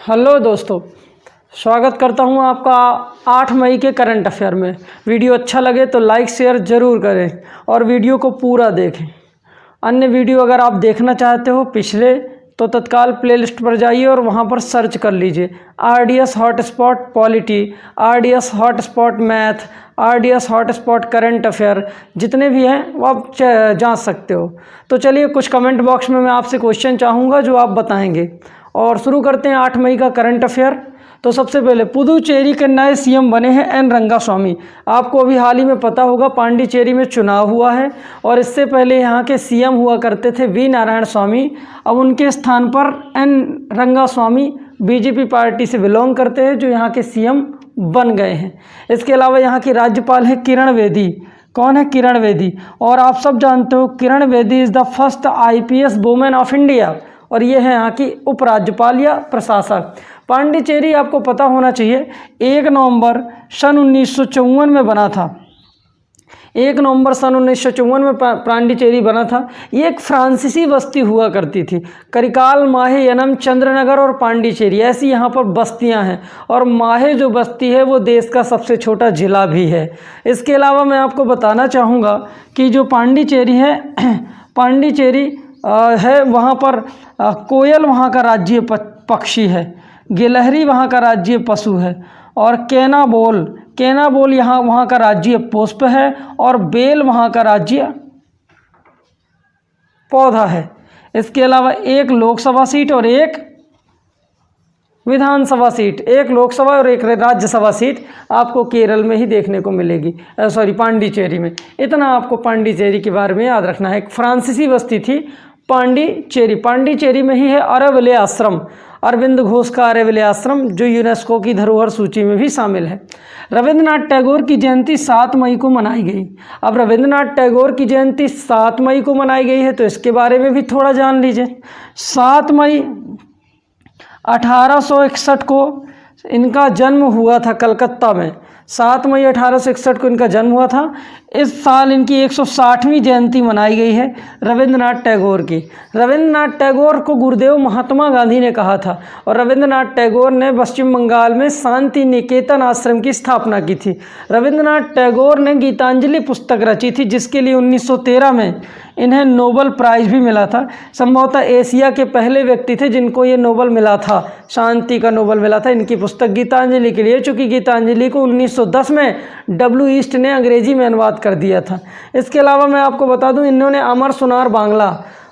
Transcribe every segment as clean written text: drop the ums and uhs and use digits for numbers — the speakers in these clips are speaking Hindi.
हेलो दोस्तों, स्वागत करता हूं आपका 8 मई के करंट अफेयर में। वीडियो अच्छा लगे तो लाइक शेयर ज़रूर करें और वीडियो को पूरा देखें। अन्य वीडियो अगर आप देखना चाहते हो पिछले, तो तत्काल प्लेलिस्ट पर जाइए और वहां पर सर्च कर लीजिए RDS hotspot polity, RDS hotspot math, RDS hotspot current affair, जितने भी हैं वो आप जांच सकते हो। तो चलिए, कुछ कमेंट बॉक्स में मैं आपसे क्वेश्चन चाहूँगा जो आप बताएंगे, और शुरू करते हैं 8 मई का करंट अफेयर। तो सबसे पहले, पुदुचेरी के नए सीएम बने हैं एन रंगास्वामी। आपको अभी हाल ही में पता होगा पांडिचेरी में चुनाव हुआ है, और इससे पहले यहाँ के सीएम हुआ करते थे वी नारायण स्वामी। अब उनके स्थान पर एन रंगास्वामी बीजेपी पार्टी से बिलोंग करते हैं, जो यहाँ के सीएम बन गए हैं। इसके अलावा यहाँ की राज्यपाल है किरण बेदी। कौन है? किरण बेदी। और आप सब जानते हो Kiran Bedi is the first IPS women of India, और ये है यहाँ की उपराज्यपाल या प्रशासक। पांडिचेरी आपको पता होना चाहिए 1 नवंबर सन 1954 में बना था। 1 नवंबर सन 1954 में पांडिचेरी बना था। ये एक फ्रांसीसी बस्ती हुआ करती थी। करिकाल, माहे, यनम, चंद्रनगर और पांडिचेरी, ऐसी यहाँ पर बस्तियाँ हैं। और माहे जो बस्ती है वो देश का सबसे छोटा ज़िला भी है। इसके अलावा मैं आपको बताना चाहूँगा कि जो पांडिचेरी है पांडिचेरी है, वहाँ पर कोयल वहाँ का राज्य पक्षी है, गिलहरी वहाँ का राज्य पशु है, और केना बोल यहाँ वहाँ का राज्य पुष्प है, और बेल वहाँ का राज्य पौधा है। इसके अलावा एक लोकसभा सीट और एक विधानसभा सीट, एक लोकसभा और एक राज्यसभा सीट आपको केरल में ही देखने को मिलेगी, पांडिचेरी में। इतना आपको पांडिचेरी के बारे में याद रखना है। एक फ्रांसीसी बस्ती थी पांडिचेरी में ही है अरवल्ली आश्रम, अरविंद घोष का अरवल्ली आश्रम, जो यूनेस्को की धरोहर सूची में भी शामिल है। रविंद्रनाथ टैगोर की जयंती 7 मई को मनाई गई। अब रविंद्रनाथ टैगोर की जयंती 7 मई को मनाई गई है, तो इसके बारे में भी थोड़ा जान लीजिए। 7 मई 1861 को इनका जन्म हुआ था कलकत्ता में। 7 मई 1861 को इनका जन्म हुआ था। इस साल इनकी 160वीं जयंती मनाई गई है रविंद्रनाथ टैगोर की। रविंद्रनाथ टैगोर को गुरुदेव महात्मा गांधी ने कहा था, और रविंद्रनाथ टैगोर ने पश्चिम बंगाल में शांति निकेतन आश्रम की स्थापना की थी। रविंद्रनाथ टैगोर ने गीतांजलि पुस्तक रची थी, जिसके लिए 1913 में इन्हें नोबल प्राइज़ भी मिला था। संभवतः एशिया के पहले व्यक्ति थे जिनको ये नोबल मिला था, शांति का नोबल मिला था इनकी पुस्तक गीतांजलि के लिए, चूँकि गीतांजलि को 1910 में W ईस्ट ने अंग्रेजी में अनुवाद कर दिया था। इसके अलावा मैं आपको बता दूं, इन्होंने अमर सुनार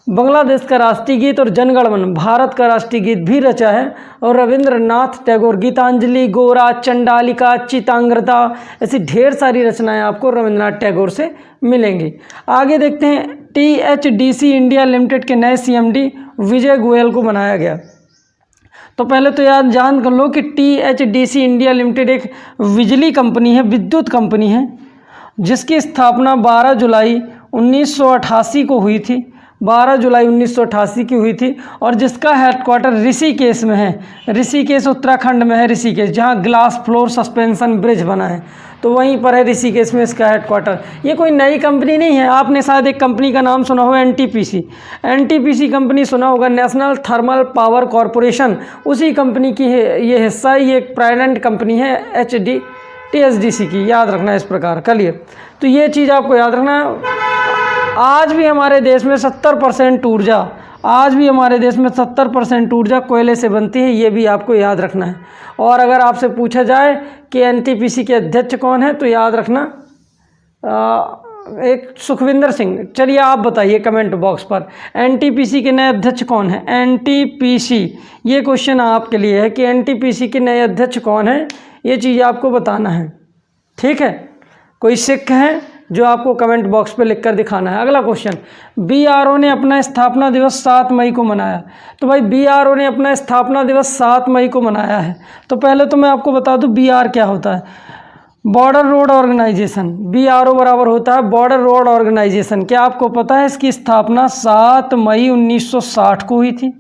बांग्लादेश का राष्ट्रीय गीत और जनगण मन भारत का राष्ट्रीय गीत भी रचा है। और रविंद्रनाथ टैगोर गीतांजलि, गोरा, चंडालिका, चितांग्रता, ऐसी ढेर सारी रचनाएं आपको रविंद्रनाथ टैगोर से मिलेंगी। आगे देखते हैं, THDC इंडिया लिमिटेड के नए CMD विजय गोयल को बनाया गया। तो पहले तो याद जान कर लो कि THDC इंडिया लिमिटेड एक बिजली कंपनी है, विद्युत कंपनी है, जिसकी स्थापना 12 जुलाई 1988 को हुई थी। 12 जुलाई 1988 की हुई थी, और जिसका हेडक्वार्टर ऋषिकेश में है। ऋषिकेश उत्तराखंड में है, ऋषिकेश, जहाँ ग्लास फ्लोर सस्पेंशन ब्रिज बना है, तो वहीं पर है ऋषिकेश में इसका हेडक्वार्टर। ये कोई नई कंपनी नहीं है। आपने शायद एक कंपनी का नाम सुना होगा, NTPC कंपनी सुना होगा, नेशनल थर्मल पावर कॉरपोरेशन, उसी कंपनी की है ये हिस्सा है। ये एक प्राइवेट कंपनी है THDC की, याद रखना है इस प्रकार। क्लियर? तो ये चीज़ आपको याद रखना है। आज भी हमारे देश में 70% ऊर्जा, आज भी हमारे देश में 70% ऊर्जा कोयले से बनती है, ये भी आपको याद रखना है। और अगर आपसे पूछा जाए कि NTPC के अध्यक्ष कौन है, तो याद रखना एक सुखविंदर सिंह। चलिए आप बताइए कमेंट बॉक्स पर, NTPC के नए अध्यक्ष कौन है? NTPC, ये क्वेश्चन आपके लिए है कि NTPC के नए अध्यक्ष कौन है, ये चीज़ आपको बताना है। ठीक है? कोई सिख है जो आपको कमेंट बॉक्स पे लिखकर दिखाना है। अगला क्वेश्चन, BRO ने अपना स्थापना दिवस 7 मई को मनाया। तो भाई BRO ने अपना स्थापना दिवस 7 मई को मनाया है। तो पहले तो मैं आपको बता दूं BR क्या होता है। बॉर्डर रोड ऑर्गेनाइजेशन, BRO बराबर होता है बॉर्डर रोड ऑर्गेनाइजेशन। क्या आपको पता है इसकी स्थापना 7 मई 1960 को हुई थी।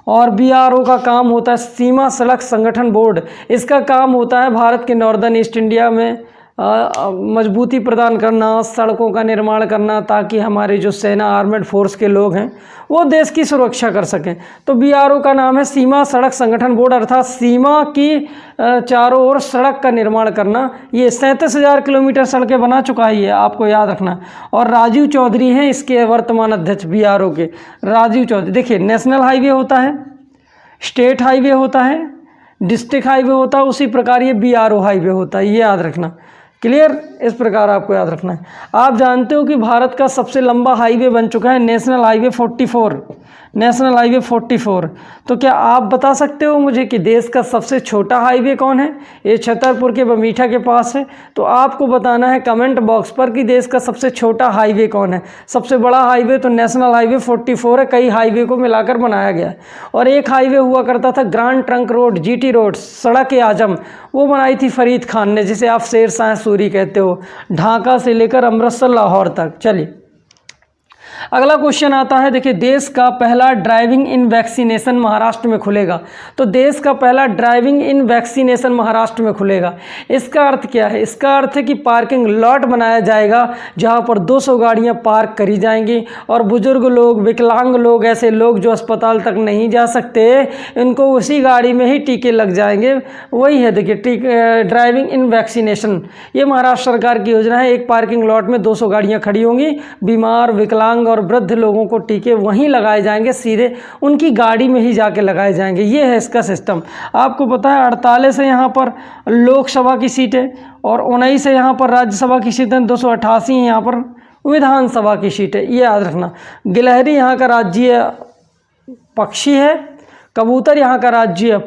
और BRO का काम होता है सीमा सड़क संगठन बोर्ड। इसका काम होता है भारत के नॉर्दर्न ईस्ट इंडिया में मजबूती प्रदान करना, सड़कों का निर्माण करना, ताकि हमारे जो सेना आर्मेड फोर्स के लोग हैं वो देश की सुरक्षा कर सकें। तो BRO का नाम है सीमा सड़क संगठन बोर्ड, अर्थात सीमा की चारों ओर सड़क का निर्माण करना। ये 37,000 किलोमीटर सड़कें बना चुका है, ये आपको याद रखना। और राजीव चौधरी हैं इसके वर्तमान अध्यक्ष BRO के, राजीव चौधरी। देखिए, नेशनल हाईवे होता है, स्टेट हाईवे होता है, डिस्ट्रिक्ट हाईवे होता है, उसी प्रकार ये BRO हाईवे होता है, ये याद रखना। क्लियर? इस प्रकार आपको याद रखना है। आप जानते हो कि भारत का सबसे लंबा हाईवे बन चुका है नेशनल हाईवे 44, नेशनल हाईवे 44। तो क्या आप बता सकते हो मुझे कि देश का सबसे छोटा हाईवे कौन है? ये छतरपुर के बमीठा के पास है। तो आपको बताना है कमेंट बॉक्स पर कि देश का सबसे छोटा हाईवे कौन है। सबसे बड़ा हाईवे तो नेशनल हाईवे 44 है, कई हाईवे को मिलाकर बनाया गया है। और एक हाईवे हुआ करता था grand trunk road, GT road, सड़क ए आजम, वो बनाई थी फरीद खान ने, जिसे आप शेर शाह सूरी कहते हो, ढाका से लेकर अमृतसर लाहौर तक। चलिए अगला क्वेश्चन आता है। देखिए, देश का पहला ड्राइविंग इन वैक्सीनेशन महाराष्ट्र में खुलेगा। तो देश का पहला ड्राइविंग इन वैक्सीनेशन महाराष्ट्र में खुलेगा। इसका अर्थ क्या है? इसका अर्थ है कि पार्किंग लॉट बनाया जाएगा जहां पर 200 गाड़ियां पार्क करी जाएंगी और बुजुर्ग लोग, विकलांग लोग, ऐसे लोग जो अस्पताल तक नहीं जा सकते, इनको उसी गाड़ी में ही टीके लग जाएंगे। वही है, देखिए, ड्राइविंग इन वैक्सीनेशन, ये महाराष्ट्र सरकार की योजना है। एक पार्किंग लॉट में 200 गाड़ियाँ खड़ी होंगी, बीमार, विकलांग और वृद्ध लोगों को टीके वहीं लगाए जाएंगे, सीधे उनकी गाड़ी में ही जाके लगाए जाएंगे। ये है इसका सिस्टम। आपको पता है 48 है यहाँ पर लोकसभा की सीटें और 19 है यहाँ पर राज्यसभा की सीटें, 288 है यहाँ पर विधानसभा की सीटें, ये याद रखना। गिलहरी यहाँ का राज्य पक्षी है, कबूतर यहाँ का राज्य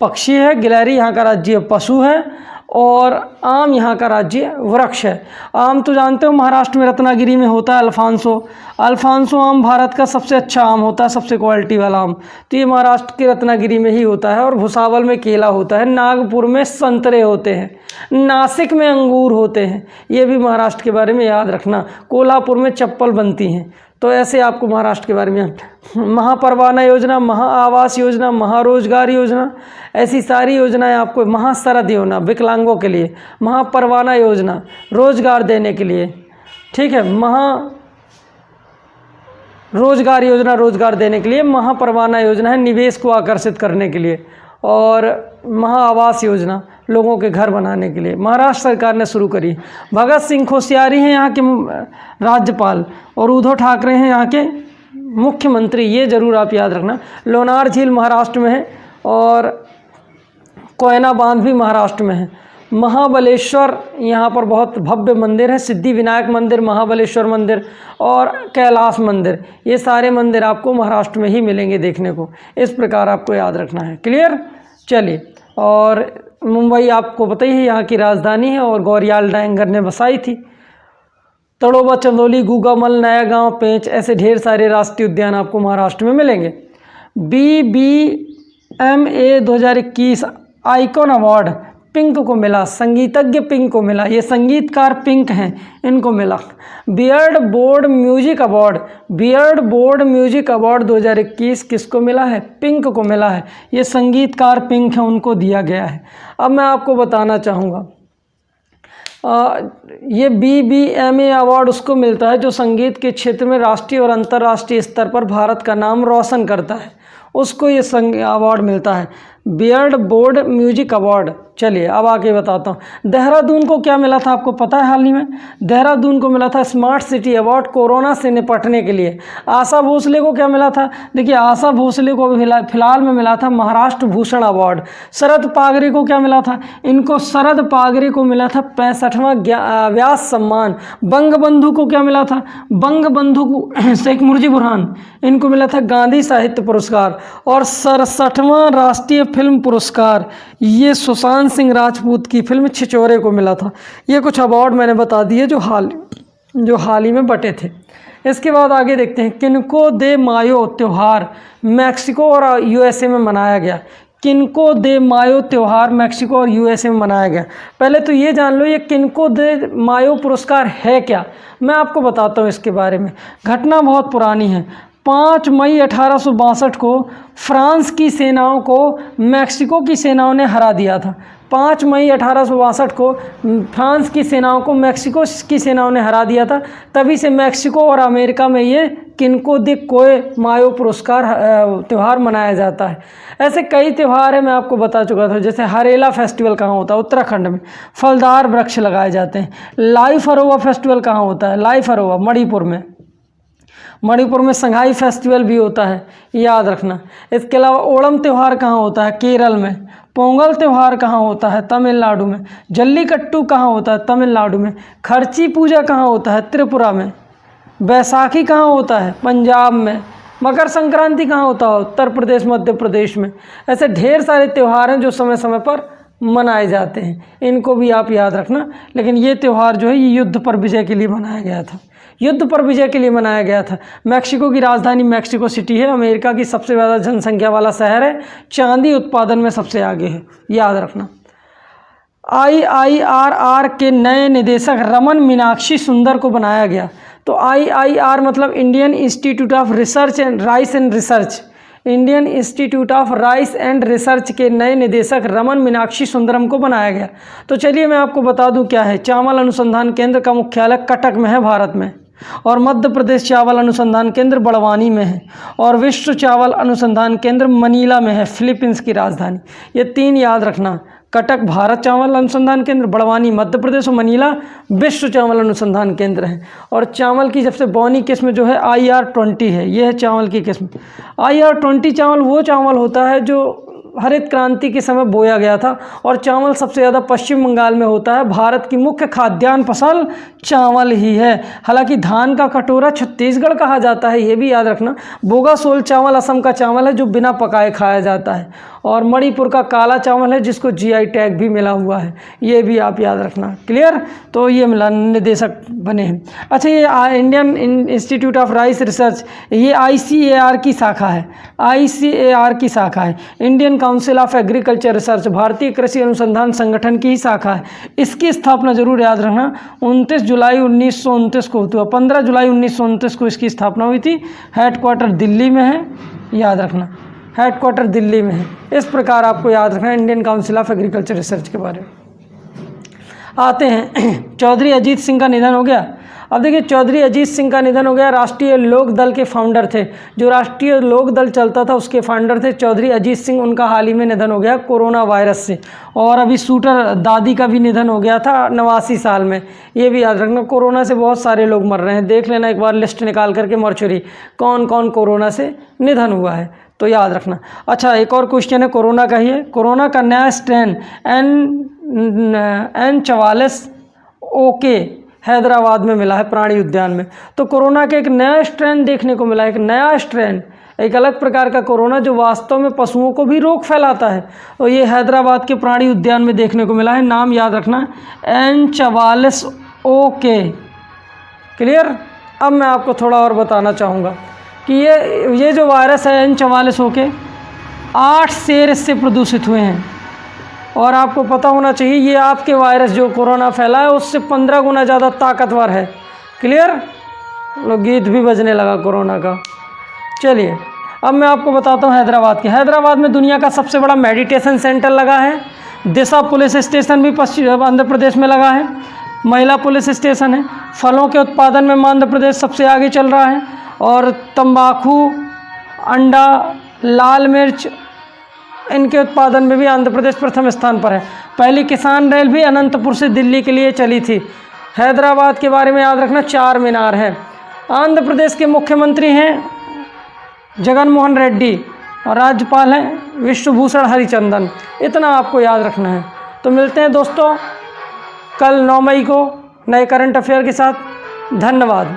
पक्षी है, गिलहरी यहाँ का राज्य पशु है और आम यहाँ का राज्य वृक्ष है। आम तो जानते हो महाराष्ट्र में रत्नागिरी में होता है अल्फांसो। अल्फांसो आम भारत का सबसे अच्छा आम होता है, सबसे क्वालिटी वाला आम, तो ये महाराष्ट्र के रत्नागिरी में ही होता है। और भुसावल में केला होता है, नागपुर में संतरे होते हैं, नासिक में अंगूर होते हैं, ये भी महाराष्ट्र के बारे में याद रखना। कोल्हापुर में चप्पल बनती हैं। तो ऐसे आपको महाराष्ट्र के बारे में, महापरवाना योजना, महाआवास योजना, महारोजगार योजना, ऐसी सारी योजनाएं आपको, महाशरद योजना विकलांगों के लिए, महापरवाना योजना रोजगार देने के लिए, ठीक है, रोजगार योजना रोजगार देने के लिए, महापरवाना योजना है निवेश को आकर्षित करने के लिए, और महाआवास योजना लोगों के घर बनाने के लिए महाराष्ट्र सरकार ने शुरू करी। भगत सिंह कोश्यारी हैं यहाँ के राज्यपाल और उद्धव ठाकरे हैं यहाँ के मुख्यमंत्री, ये जरूर आप याद रखना। लोनार झील महाराष्ट्र में है और कोयना बांध भी महाराष्ट्र में है। महाबलेश्वर यहाँ पर बहुत भव्य मंदिर है, सिद्धि विनायक मंदिर, महाबलेश्वर मंदिर और कैलाश मंदिर, ये सारे मंदिर आपको महाराष्ट्र में ही मिलेंगे देखने को। इस प्रकार आपको याद रखना है। क्लियर? चलिए, और मुंबई आपको पता ही है यहाँ की राजधानी है और गौरियाल डायंगर ने बसाई थी। तड़ोबा, चंदौली, गूगामल, नया गांव, पेंच, ऐसे ढेर सारे राष्ट्रीय उद्यान आपको महाराष्ट्र में मिलेंगे। BBMA 2021 आइकॉन अवार्ड पिंक को मिला, संगीतज्ञ पिंक को मिला, ये संगीतकार पिंक हैं, इनको मिला। Beard board music award, beard board music award 2021 किसको मिला है? पिंक को मिला है। ये संगीतकार पिंक हैं, उनको दिया गया है। अब मैं आपको बताना चाहूँगा, ये BBMA अवार्ड उसको मिलता है जो संगीत के क्षेत्र में राष्ट्रीय और अंतर्राष्ट्रीय स्तर पर भारत का नाम रोशन करता है, उसको ये अवार्ड मिलता है, बियर्ड बोर्ड म्यूजिक अवार्ड। चलिए अब आगे बताता हूँ। देहरादून को क्या मिला था आपको पता है? हाल ही में देहरादून को मिला था स्मार्ट सिटी अवार्ड कोरोना से निपटने के लिए। आशा भोसले को क्या मिला था? देखिए, आशा भोसले को फिलहाल में मिला था महाराष्ट्र भूषण अवार्ड। शरद पागरे को क्या मिला था? इनको शरद पागरे को मिला था 65वां व्यास सम्मान। बंग बंधु को क्या मिला था? बंग बंधु को शेख मुजीबुर बुरहान, इनको मिला था गांधी साहित्य पुरस्कार। और 67वां राष्ट्रीय फिल्म पुरस्कार ये सुशांत सिंह राजपूत की फिल्म छिछोरे को मिला था। ये कुछ अवार्ड मैंने बता दिए जो हाल ही में बटे थे। इसके बाद आगे देखते हैं। किनको दे मायो त्यौहार मैक्सिको और USA में मनाया गया। किनको दे मायो त्यौहार मैक्सिको और USA में मनाया गया। पहले तो ये जान लो ये किनको दे मायो पुरस्कार है क्या, मैं आपको बताता हूँ इसके बारे में। घटना बहुत पुरानी है। 5 मई 1862 को फ्रांस की सेनाओं को मैक्सिको की सेनाओं ने हरा दिया था। 5 मई 1862 को फ्रांस की सेनाओं को मैक्सिको की सेनाओं ने हरा दिया था। तभी से मैक्सिको और अमेरिका में ये किनको दि कोए मायो पुरस्कार त्यौहार मनाया जाता है। ऐसे कई त्यौहार हैं, मैं आपको बता चुका था। जैसे हरेला फेस्टिवल कहाँ होता है? उत्तराखंड में। फलदार वृक्ष लगाए जाते हैं। लाई फरोवा फेस्टिवल कहाँ होता है? लाई फरोवा मणिपुर में। मणिपुर में संघाई फेस्टिवल भी होता है, याद रखना। इसके अलावा ओणम त्यौहार कहाँ होता है? केरल में। पोंगल त्यौहार कहाँ होता है? तमिलनाडु में। जल्लीकट्टू कहाँ होता है? तमिलनाडु में। खर्ची पूजा कहाँ होता है? त्रिपुरा में। बैसाखी कहाँ होता है? पंजाब में। मकर संक्रांति कहाँ होता है? उत्तर प्रदेश, मध्य प्रदेश में। ऐसे ढेर सारे त्यौहार हैं जो समय समय पर मनाए जाते हैं, इनको भी आप याद रखना। लेकिन ये त्यौहार जो है ये युद्ध पर विजय के लिए मनाया गया था। युद्ध पर विजय के लिए मनाया गया था। मैक्सिको की राजधानी मैक्सिको सिटी है। अमेरिका की सबसे ज़्यादा जनसंख्या वाला शहर है। चांदी उत्पादन में सबसे आगे है, याद रखना। IIRR के नए निदेशक रमन मीनाक्षी सुंदर को बनाया गया। तो IIR मतलब Indian institute of research and rice and research. Indian institute of rice and research के नए निदेशक रमन मीनाक्षी सुंदरम को बनाया गया। तो चलिए मैं आपको बता दूं क्या है। चावल अनुसंधान केंद्र का मुख्यालय कटक में है, भारत में। और मध्य प्रदेश चावल अनुसंधान केंद्र बड़वानी में है। और विश्व चावल अनुसंधान केंद्र मनीला में है, फिलीपींस की राजधानी। ये 3 याद रखना। कटक भारत चावल अनुसंधान केंद्र, बड़वानी मध्य प्रदेश और मनीला विश्व चावल अनुसंधान केंद्र है। और चावल की सबसे बौनी किस्म जो है IR-20 है। ये है चावल की किस्म। IR-20 चावल वो चावल होता है जो हरित क्रांति के समय बोया गया था। और चावल सबसे ज़्यादा पश्चिम बंगाल में होता है। भारत की मुख्य खाद्यान्न फसल चावल ही है। हालांकि धान का कटोरा छत्तीसगढ़ कहा जाता है, ये भी याद रखना। बोगासोल चावल असम का चावल है जो बिना पकाए खाया जाता है। और मणिपुर का काला चावल है जिसको GI टैग भी मिला हुआ है, ये भी आप याद रखना। क्लियर? तो ये मिला निदेशक बने हैं। अच्छा, ये Indian institute of rice research, ये ICAR की शाखा है। ICAR की शाखा है। Indian council of agriculture research भारतीय कृषि अनुसंधान संगठन की ही शाखा है। इसकी स्थापना जरूर याद रखना 29 जुलाई 1929 को हुआ। 15 जुलाई 1929 को इसकी स्थापना हुई थी। हेडक्वार्टर दिल्ली में है, याद रखना। हेडक्वार्टर दिल्ली में है। इस प्रकार आपको याद रखना Indian council of agriculture research के बारे में। आते हैं चौधरी अजीत सिंह का निधन हो गया। अब देखिए, चौधरी अजीत सिंह का निधन हो गया। राष्ट्रीय लोक दल के फाउंडर थे। जो राष्ट्रीय लोक दल चलता था उसके फाउंडर थे चौधरी अजीत सिंह। उनका हाल ही में निधन हो गया कोरोना वायरस से। और अभी शूटर दादी का भी निधन हो गया था 89 साल में। ये भी याद रखना, कोरोना से बहुत सारे लोग मर रहे हैं। देख लेना एक बार लिस्ट निकाल करके मॉर्चरी, कौन कौन कोरोना से निधन हुआ है, तो याद रखना। अच्छा, एक और क्वेश्चन है कोरोना का ही है। कोरोना का नया स्ट्रेन N44OK हैदराबाद में मिला है, प्राणी उद्यान में। तो कोरोना के एक नया स्ट्रेन देखने को मिला है। एक नया स्ट्रेन, एक अलग प्रकार का कोरोना जो वास्तव में पशुओं को भी रोग फैलाता है। और ये हैदराबाद के प्राणी उद्यान में देखने को मिला है। नाम याद रखना N44OK। क्लियर? अब मैं आपको थोड़ा और बताना चाहूँगा कि ये जो वायरस है N44OK, 8 शेर इससे प्रदूषित हुए हैं। और आपको पता होना चाहिए ये आपके वायरस जो कोरोना फैला है उससे 15 गुना ज़्यादा ताकतवर है। क्लियर? लो, गीत भी बजने लगा कोरोना का। चलिए अब मैं आपको बताता हूँ हैदराबाद के। हैदराबाद में दुनिया का सबसे बड़ा मेडिटेशन सेंटर लगा है। दिशा पुलिस स्टेशन भी पश्चिम आंध्र प्रदेश में लगा है। महिला पुलिस स्टेशन है। फलों के उत्पादन में मध्य प्रदेश सबसे आगे चल रहा है। और तंबाकू, अंडा, लाल मिर्च, इनके उत्पादन में भी आंध्र प्रदेश प्रथम स्थान पर है। पहली किसान रेल भी अनंतपुर से दिल्ली के लिए चली थी। हैदराबाद के बारे में याद रखना, 4 मीनार है। आंध्र प्रदेश के मुख्यमंत्री हैं जगन मोहन रेड्डी और राज्यपाल हैं विश्वभूषण हरिचंदन। इतना आपको याद रखना है। तो मिलते हैं दोस्तों कल 9 मई को नए करंट अफेयर के साथ। धन्यवाद।